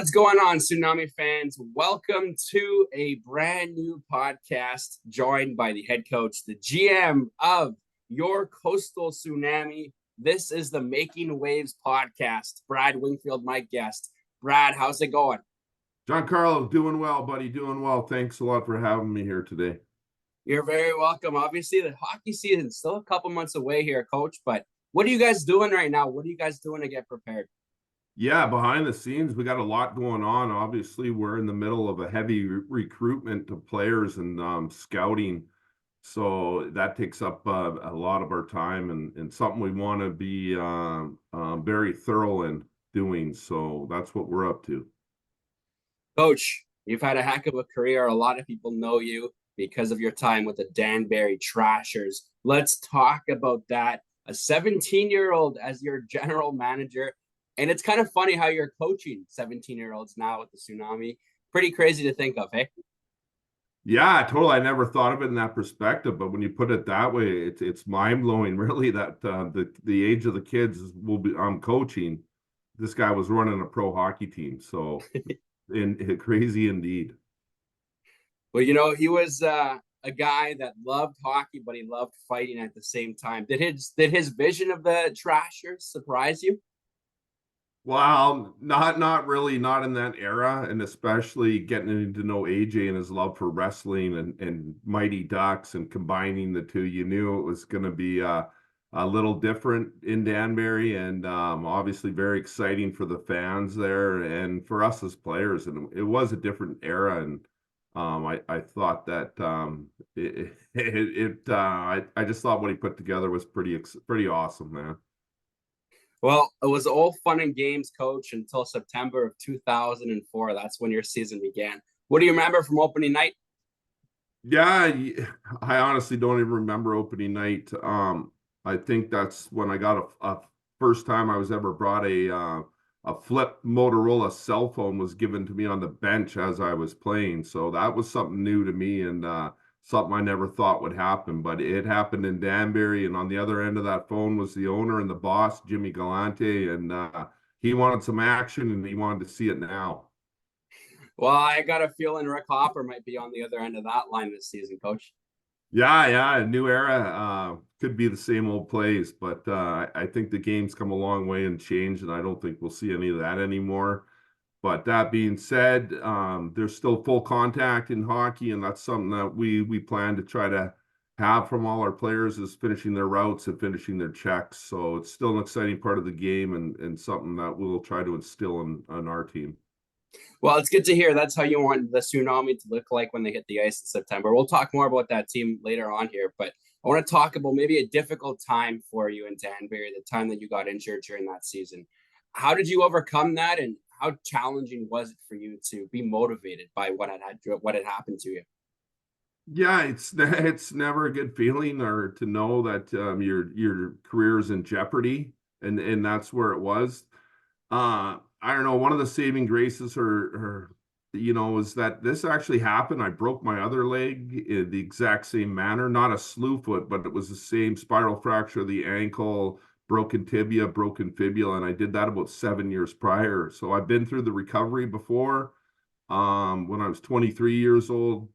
What's going on, Tsunami fans? Welcome to a brand new podcast joined by the head coach, the GM of your Coastal Tsunami. This is the Making Waves podcast. Brad Wingfield, my guest. Brad, how's it going? Giancarlo, doing well, buddy. Doing well. Thanks a lot for having me here today. You're very welcome. Obviously, the hockey season is still a couple months away here, coach, but what are you guys doing right now? What are you guys doing to get prepared? Yeah, behind the scenes, we got a lot going on. Obviously, we're in the middle of a heavy recruitment of players and scouting. So that takes up a lot of our time and something we want to be very thorough in doing. So that's what we're up to. Coach, you've had a heck of a career. A lot of people know you because of your time with the Danbury Trashers. Let's talk about that. A 17-year-old as your general manager. And it's kind of funny how you're coaching 17-year-olds now with the Tsunami. Pretty crazy to think of, hey? Yeah, totally. I never thought of it in that perspective, but when you put it that way, it's mind blowing, really, that the age of the kids will be. I'm coaching. This guy was running a pro hockey team, so crazy indeed. Well, he was a guy that loved hockey, but he loved fighting at the same time. Did his vision of the Trashers surprise you? Well, not really, not in that era, and especially getting to know AJ and his love for wrestling and Mighty Ducks and combining the two. You knew it was going to be a little different in Danbury, and obviously very exciting for the fans there and for us as players. And it was a different era, and I thought that I just thought what he put together was pretty awesome, man. Well, it was all fun and games, coach, until September of 2004. That's when your season began. What do you remember from opening night? Yeah, I honestly don't even remember opening night. I think that's when I got a first time I was ever brought a flip Motorola cell phone was given to me on the bench as I was playing. So that was something new to me and something I never thought would happen. But it happened in Danbury, and on the other end of that phone was the owner and the boss, Jimmy Galante, and he wanted some action and he wanted to see it now. Well, I got a feeling Rick Hopper might be on the other end of that line this season, coach. Yeah, a new era. Could be the same old plays, but I think the game's come a long way and changed, and I don't think we'll see any of that anymore. But that being said, there's still full contact in hockey, and that's something that we plan to try to have from all our players is finishing their routes and finishing their checks. So it's still an exciting part of the game and something that we'll try to instill on our team. Well, it's good to hear. That's how you want the Tsunami to look like when they hit the ice in September. We'll talk more about that team later on here, but I want to talk about maybe a difficult time for you in Danbury, the time that you got injured during that season. How did you overcome that, and how challenging was it for you to be motivated by what had happened to you? Yeah, it's never a good feeling or to know that your career is in jeopardy, and that's where it was. I don't know. One of the saving graces, is that this actually happened. I broke my other leg in the exact same manner, not a slew foot, but it was the same spiral fracture of the ankle, broken tibia, broken fibula, and I did that about 7 years prior. So I've been through the recovery before. When I was 23 years old,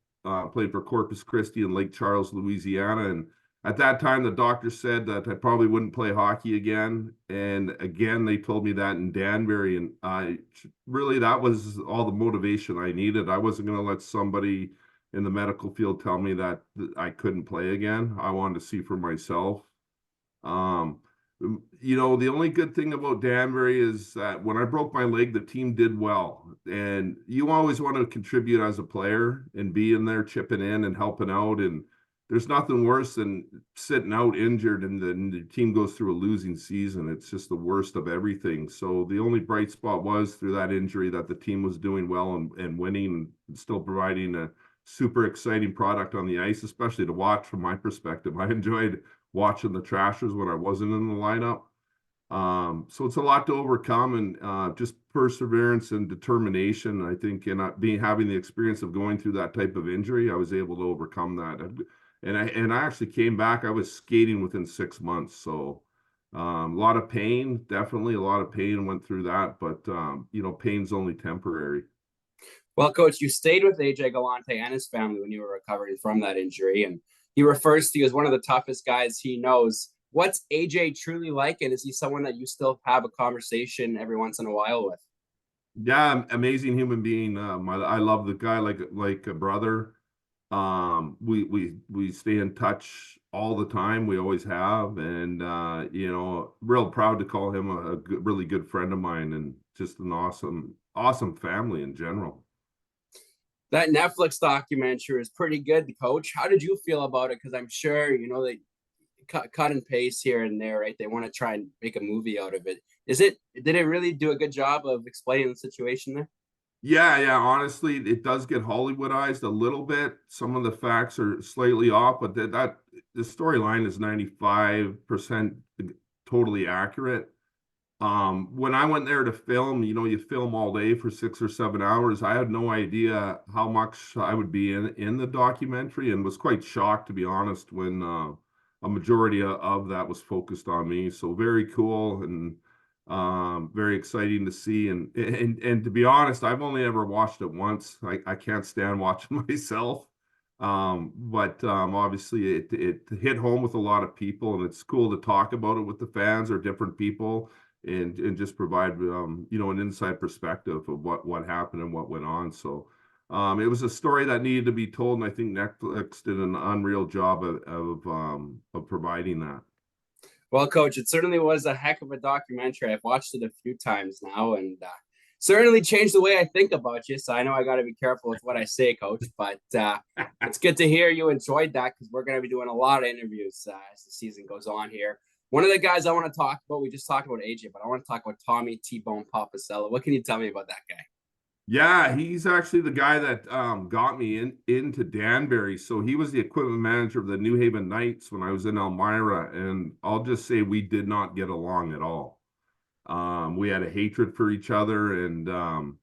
played for Corpus Christi in Lake Charles, Louisiana, and at that time, the doctor said that I probably wouldn't play hockey again. And again, they told me that in Danbury. And that was all the motivation I needed. I wasn't going to let somebody in the medical field tell me that I couldn't play again. I wanted to see for myself. The only good thing about Danbury is that when I broke my leg, the team did well. And you always want to contribute as a player and be in there chipping in and helping out. And there's nothing worse than sitting out injured and then the team goes through a losing season. It's just the worst of everything. So the only bright spot was through that injury that the team was doing well and winning and still providing a super exciting product on the ice, especially to watch from my perspective. I enjoyed watching the Trashers when I wasn't in the lineup. So it's a lot to overcome and just perseverance and determination. I think in having the experience of going through that type of injury, I was able to overcome that. And I actually came back. I was skating within 6 months. So A lot of pain, definitely a lot of pain went through that, but pain's only temporary. Well, coach, you stayed with AJ Galante and his family when you were recovering from that injury, and he refers to you as one of the toughest guys he knows. What's AJ truly like, and is he someone that you still have a conversation every once in a while with? Yeah, amazing human being. I love the guy like a brother. We stay in touch all the time. We always have, and real proud to call him a really good friend of mine, and just an awesome family in general. That Netflix documentary is pretty good, coach. How did you feel about it? Because I'm sure, they cut and paste here and there, right? They want to try and make a movie out of it. Did it really do a good job of explaining the situation there? Yeah. Honestly, it does get Hollywoodized a little bit. Some of the facts are slightly off, but the storyline is 95% totally accurate. When I went there to film, you film all day for 6 or 7 hours. I had no idea how much I would be in the documentary, and was quite shocked, to be honest, when a majority of that was focused on me. So very cool, and very exciting to see. And to be honest, I've only ever watched it once. I can't stand watching myself. But obviously it hit home with a lot of people, and it's cool to talk about it with the fans or different people, and just provide an inside perspective of what happened and what went on. So it was a story that needed to be told, and I think Netflix did an unreal job of providing that. Well, coach, it certainly was a heck of a documentary. I've watched it a few times now, and certainly changed the way I think about you. So I know I got to be careful with what I say, coach. But it's good to hear you enjoyed that, because we're going to be doing a lot of interviews as the season goes on here. One of the guys I want to talk about, we just talked about AJ, but I want to talk about Tommy T-Bone Papacello. What can you tell me about that guy? Yeah, he's actually the guy that got me into Danbury. So he was the equipment manager of the New Haven Knights when I was in Elmira, and I'll just say we did not get along at all. We had a hatred for each other, and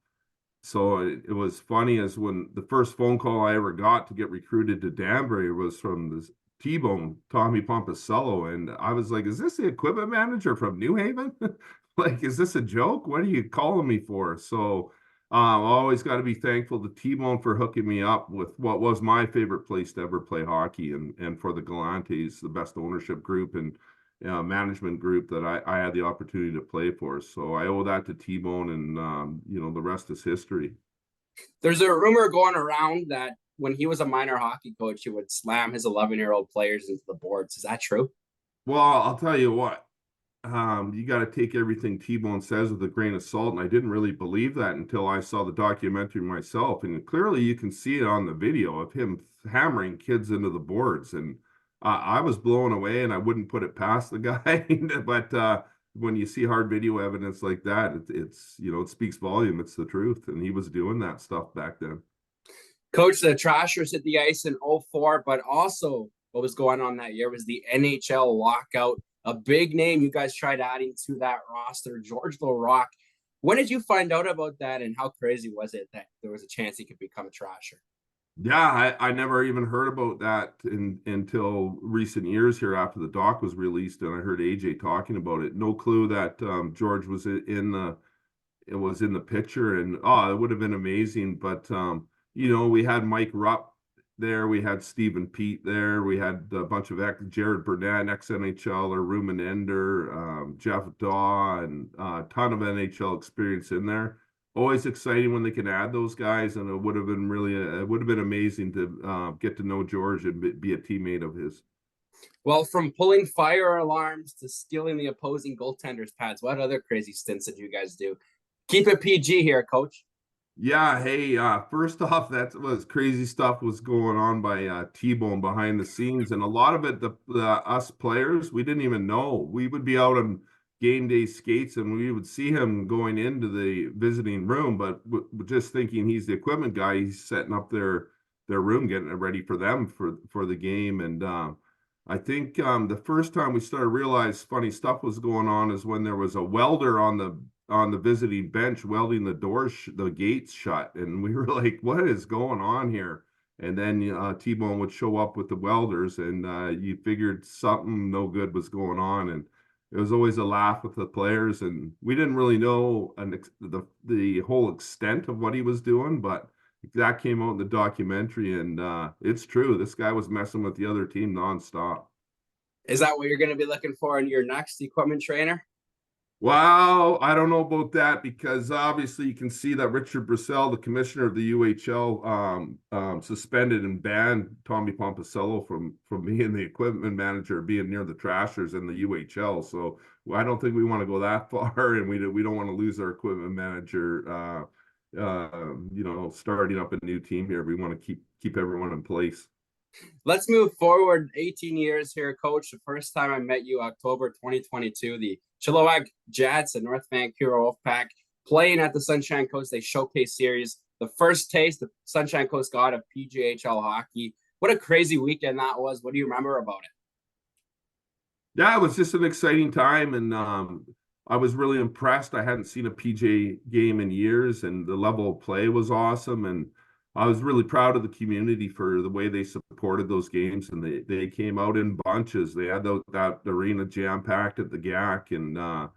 so it was funny as when the first phone call I ever got to get recruited to Danbury was from this T-Bone, Tommy Pompicello. And I was like, is this the equipment manager from New Haven? Like, is this a joke? What are you calling me for? So always got to be thankful to T-Bone for hooking me up with what was my favorite place to ever play hockey, and for the Galantes, the best ownership group and management group that I had the opportunity to play for. So I owe that to T-Bone, and the rest is history. There's a rumor going around that when he was a minor hockey coach, he would slam his 11-year-old players into the boards. Is that true? Well, I'll tell you what, you got to take everything T-Bone says with a grain of salt, and I didn't really believe that until I saw the documentary myself. And clearly you can see it on the video of him hammering kids into the boards, and I was blown away, and I wouldn't put it past the guy. But when you see hard video evidence like that, it speaks volume. It's the truth, and he was doing that stuff back then. Coach, the Trashers hit the ice in '04, but also what was going on that year was the NHL lockout. A big name you guys tried adding to that roster, George Laraque. When did you find out about that, and how crazy was it that there was a chance he could become a Trasher? Yeah, I never even heard about that until recent years here after the doc was released, and I heard AJ talking about it. No clue that George was in the picture, and it would have been amazing. But we had Mike Rupp there, we had Stephen Pete there, we had a bunch of Jared Burnett, ex-NHL, or Ruben Ender, Jeff Daw, and a ton of NHL experience in there. Always exciting when they can add those guys, and it would have been amazing to get to know George and be a teammate of his. Well, from pulling fire alarms to stealing the opposing goaltender's pads, what other crazy stints did you guys do? Keep it PG here, coach. Yeah, hey, first off, that was crazy stuff was going on by T-Bone behind the scenes, and a lot of it, the us players, we didn't even know. We would be out on game day skates, and we would see him going into the visiting room, but just thinking he's the equipment guy. He's setting up their room, getting it ready for them for the game. And I think the first time we started to realize funny stuff was going on is when there was a welder on the visiting bench welding the gates shut, and we were like, what is going on here? And then T-Bone would show up with the welders, and you figured something no good was going on. And it was always a laugh with the players, and we didn't really know the whole extent of what he was doing, but that came out in the documentary, and it's true. This guy was messing with the other team nonstop. Is that what you're going to be looking for in your next equipment trainer? Well, I don't know about that because obviously you can see that Richard Brissell, the commissioner of the UHL, suspended and banned Tommy Pompicello from being the equipment manager, being near the Trashers in the UHL. So I don't think we want to go that far, and we don't want to lose our equipment manager. Starting up a new team here, we want to keep everyone in place. Let's move forward 18 years here, Coach. The first time I met you, October 2022, the Chilliwack Jets and North Vancouver Wolfpack playing at the Sunshine Coast, a showcase series. The first taste the Sunshine Coast got of PJHL hockey. What a crazy weekend that was. What do you remember about it? Yeah, it was just an exciting time, and I was really impressed. I hadn't seen a PJ game in years, and the level of play was awesome. And I was really proud of the community for the way they supported those games, and they came out in bunches. They had that arena jam packed at the GAC, and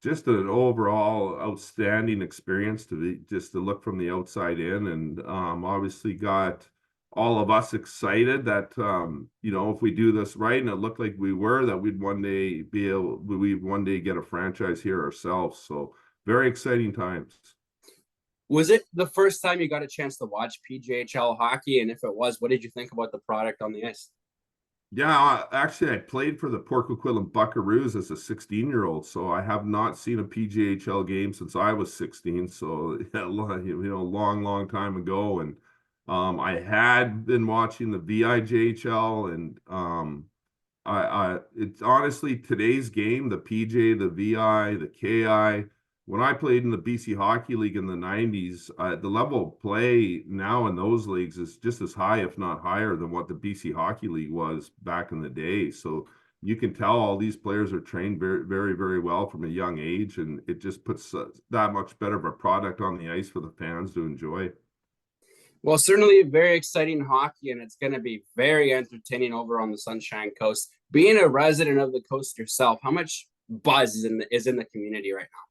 just an overall outstanding experience just to look from the outside in, and obviously got all of us excited that if we do this right, and it looked like that we'd one day get a franchise here ourselves. So very exciting times. Was it the first time you got a chance to watch PJHL hockey? And if it was, what did you think about the product on the ice? Yeah, actually, I played for the Port Coquitlam Buckaroos as a 16-year-old, so I have not seen a PJHL game since I was 16. So, yeah, long time ago. And I had been watching the VIJHL, and it's honestly today's game, the PJ, the VI, the KI. When I played in the BC Hockey League in the 90s, the level of play now in those leagues is just as high, if not higher, than what the BC Hockey League was back in the day. So you can tell all these players are trained very, very, very well from a young age, and it just puts that much better of a product on the ice for the fans to enjoy. Well, certainly very exciting hockey, and it's going to be very entertaining over on the Sunshine Coast. Being a resident of the coast yourself, how much buzz is in the community right now?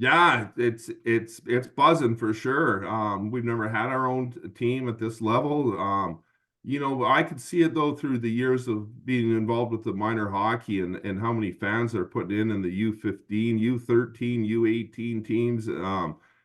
Yeah, it's buzzing for sure. We've never had our own team at this level. I could see it though through the years of being involved with the minor hockey, and how many fans they're putting in the U15, U13, U18 teams.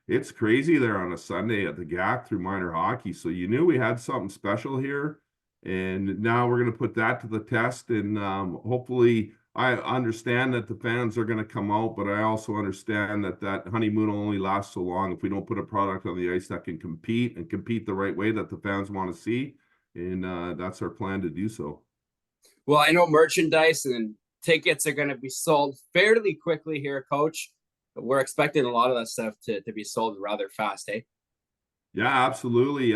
It's crazy there on a Sunday at the GAC through minor hockey. So you knew we had something special here, and now we're going to put that to the test, and hopefully. I understand that the fans are going to come out, but I also understand that honeymoon will only last so long if we don't put a product on the ice that can compete the right way that the fans want to see. And that's our plan to do so. Well, I know merchandise and tickets are going to be sold fairly quickly here, Coach. We're expecting a lot of that stuff to be sold rather fast, eh? Yeah, absolutely.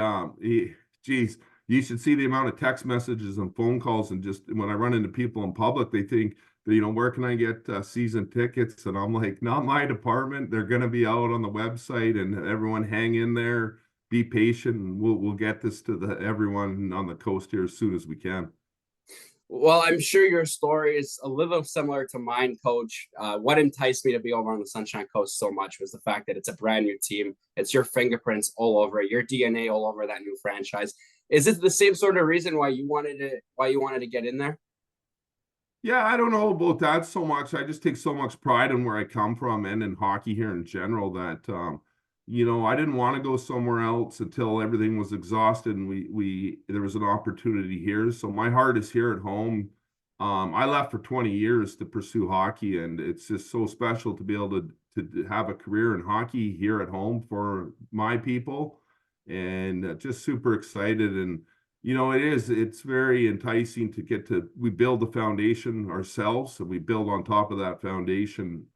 Geez, you should see the amount of text messages and phone calls, and just when I run into people in public, they think, where can I get season tickets? And I'm like, not my department. They're going to be out on the website, and everyone hang in there, be patient, and we'll get this to everyone on the coast here as soon as we can. Well, I'm sure your story is a little similar to mine, Coach. What enticed me to be over on the Sunshine Coast so much was the fact that it's a brand new team. It's your fingerprints all over it, your DNA all over that new franchise. Is it the same sort of reason why you wanted to get in there? Yeah, I don't know about that so much. I just take so much pride in where I come from and in hockey here in general that I didn't want to go somewhere else until everything was exhausted and there was an opportunity here. So my heart is here at home. I left for 20 years to pursue hockey, and it's just so special to be able to have a career in hockey here at home for my people, and just super excited. And it's very enticing we build the foundation ourselves, and we build on top of that foundation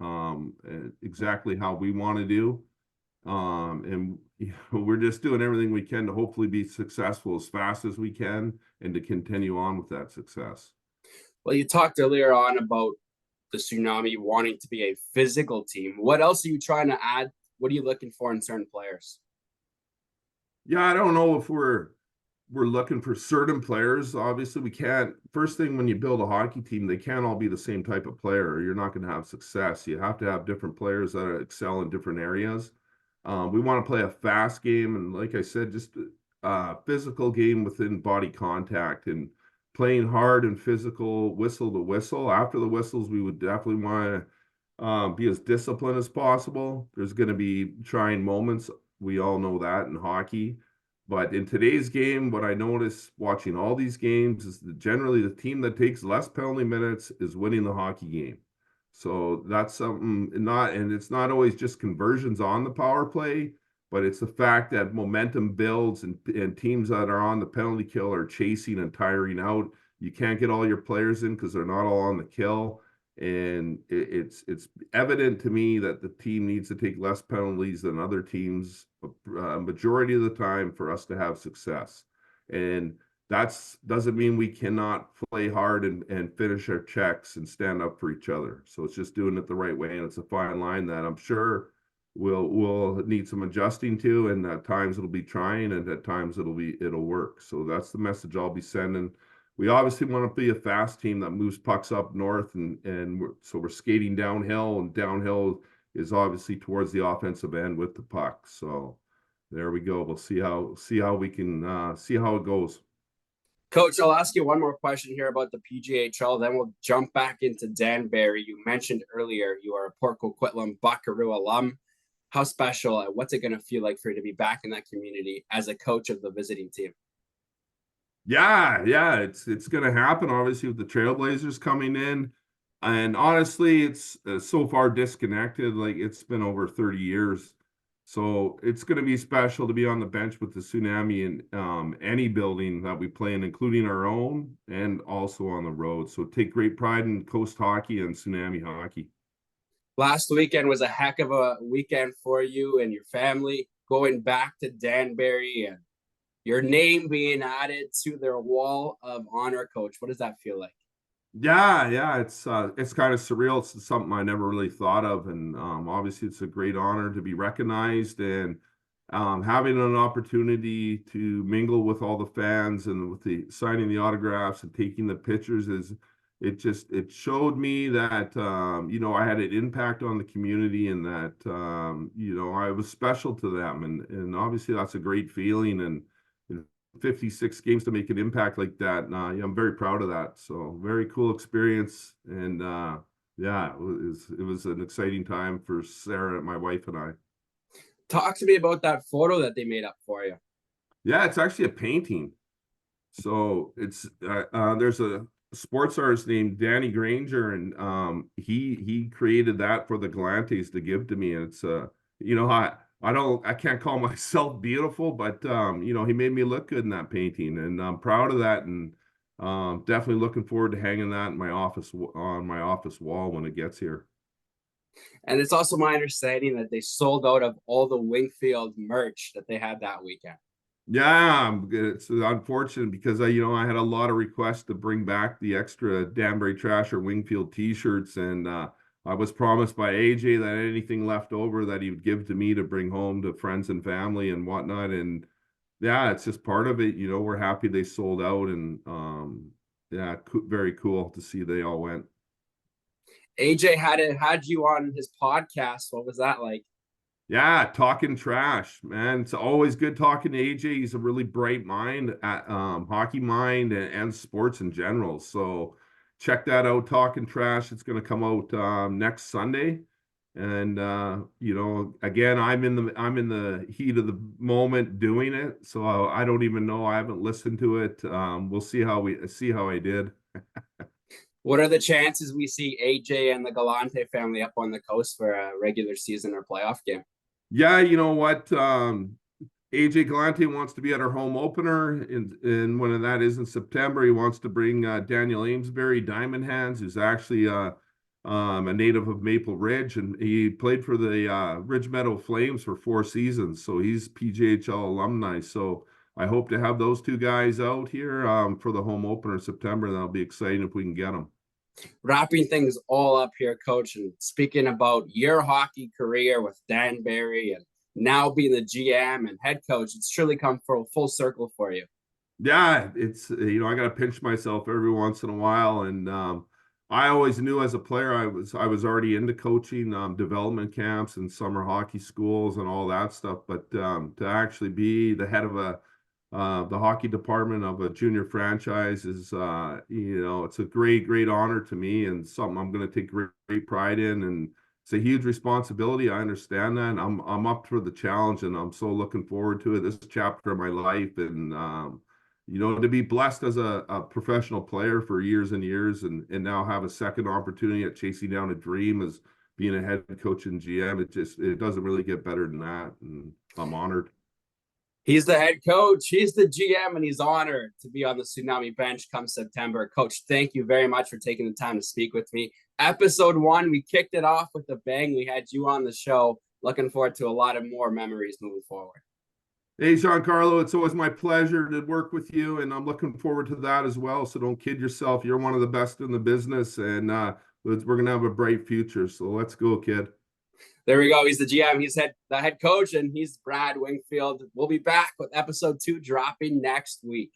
exactly how we want to do. And we're just doing everything we can to hopefully be successful as fast as we can and to continue on with that success. Well, you talked earlier on about the Tsunami wanting to be a physical team. What else are you trying to add? What are you looking for in certain players? Yeah, I don't know if we're we're looking for certain players. Obviously, we can't. First thing, when you build a hockey team, they can't all be the same type of player, or you're not going to have success. You have to have different players that excel in different areas. We want to play a fast game, and like I said, just a physical game within body contact and playing hard and physical, whistle to whistle. After the whistles, we would definitely want to be as disciplined as possible. There's going to be trying moments. We all know that in hockey. But in today's game, what I notice watching all these games is that generally the team that takes less penalty minutes is winning the hockey game. So that's something not, and it's not always just conversions on the power play, but it's the fact that momentum builds and teams that are on the penalty kill are chasing and tiring out. You can't get all your players in because they're not all on the kill. And it's evident to me that the team needs to take less penalties than other teams majority of the time for us to have success. And that's doesn't mean we cannot play hard and finish our checks and stand up for each other. So it's just doing it the right way, and it's a fine line that I'm sure we'll need some adjusting to, and at times it'll be trying, and at times it'll work. So that's the message I'll be sending. We obviously want to be a fast team that moves pucks up north, so we're skating downhill, and downhill is obviously towards the offensive end with the puck. So there we go. We'll see how we can see how it goes. Coach, I'll ask you one more question here about the PGHL, then we'll jump back into Danbury. You mentioned earlier you are a Port Coquitlam Buckaroo alum. How special, what's it going to feel like for you to be back in that community as a coach of the visiting team? Yeah, it's going to happen. Obviously, with the Trailblazers coming in, and honestly, it's so far disconnected. Like it's been over 30 years, so it's going to be special to be on the bench with the Tsunami in any building that we play in, including our own, and also on the road. So take great pride in Coast hockey and Tsunami hockey. Last weekend was a heck of a weekend for you and your family, going back to Danbury and your name being added to their wall of honor. Coach, what does that feel like? Yeah, it's kind of surreal. It's something I never really thought of, and obviously it's a great honor to be recognized, and having an opportunity to mingle with all the fans and with the signing the autographs and taking the pictures is it showed me that I had an impact on the community, and that I was special to them, and obviously that's a great feeling, and 56 games to make an impact like that. I'm very proud of that. So very cool experience. And yeah, it was an exciting time for Sarah, my wife, and I. Talk to me about that photo that they made up for you. Yeah, it's actually a painting. So it's there's a sports artist named Danny Granger, and he created that for the Galantes to give to me. And it's I can't call myself beautiful, but he made me look good in that painting, and I'm proud of that, and definitely looking forward to hanging that in my office on my office wall when it gets here. And it's also my understanding that they sold out of all the Wingfield merch that they had that weekend. Yeah, it's unfortunate because I had a lot of requests to bring back the extra Danbury Trasher Wingfield T-shirts, and I was promised by AJ that anything left over that he would give to me to bring home to friends and family and whatnot. And yeah, it's just part of it. We're happy they sold out, and yeah, very cool to see they all went. AJ had you on his podcast. What was that like? Yeah, talking trash, man. It's always good talking to AJ. He's a really bright mind, at hockey mind, and sports in general. So check that out, Talking Trash. It's going to come out next Sunday. And again, I'm in the heat of the moment doing it, so I don't even know. I haven't listened to it. We'll see how I did. What are the chances we see AJ and the Galante family up on the coast for a regular season or playoff game? Yeah, you know what? AJ Galante wants to be at our home opener, and when that is in September, he wants to bring Daniel Amesbury, Diamond Hands, who's actually a native of Maple Ridge, and he played for the Ridge Meadow Flames for 4 seasons, so he's PGHL alumni. So I hope to have those two guys out here for the home opener in September. That'll be exciting if we can get them. Wrapping things all up here, Coach, and speaking about your hockey career with Danbury and now being the GM and head coach, it's truly come full circle for you. Yeah, it's I got to pinch myself every once in a while, and I always knew as a player I was already into coaching, development camps and summer hockey schools and all that stuff. But to actually be the head of the hockey department of a junior franchise is it's a great honor to me, and something I'm going to take great pride in, and it's a huge responsibility. I understand that, and I'm up for the challenge, and I'm so looking forward to it. This chapter of my life, and to be blessed as a professional player for years and years, and now have a second opportunity at chasing down a dream as being a head coach and GM. It doesn't really get better than that, and I'm honored. He's the head coach, he's the GM, and he's honored to be on the Tsunami bench come September. Coach, thank you very much for taking the time to speak with me. Episode 1, we kicked it off with a bang. We had you on the show. Looking forward to a lot of more memories moving forward. Hey, Giancarlo, it's always my pleasure to work with you, and I'm looking forward to that as well. So don't kid yourself. You're one of the best in the business, and we're going to have a bright future. So let's go, kid. There we go. He's the GM. He's the head coach, and he's Brad Wingfield. We'll be back with episode 2 dropping next week.